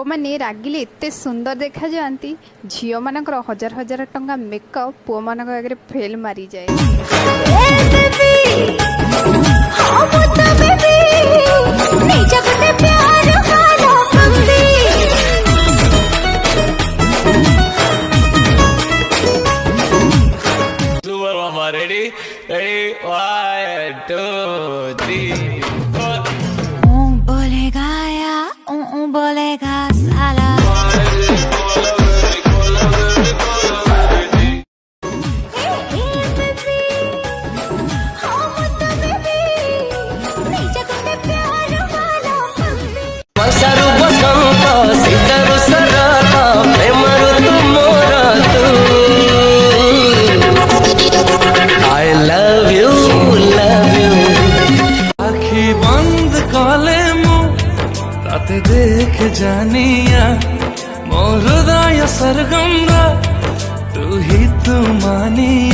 पुओ माने रागिले एते सुंदर देखा जाती झील मानकर हजार हजार टंका मेकअप पुओ मान आगे फेल मारी जाए। Ready, ready, 1, 2, 3, 4. बोलेगा या बोलेगा साला। बसरु बसंत सीतरु सरत प्रेमरु तुमोर तू I love you आखी बंद कले मु राते देख जानिया मोर हृदय सरगम तू ही तू मानिया।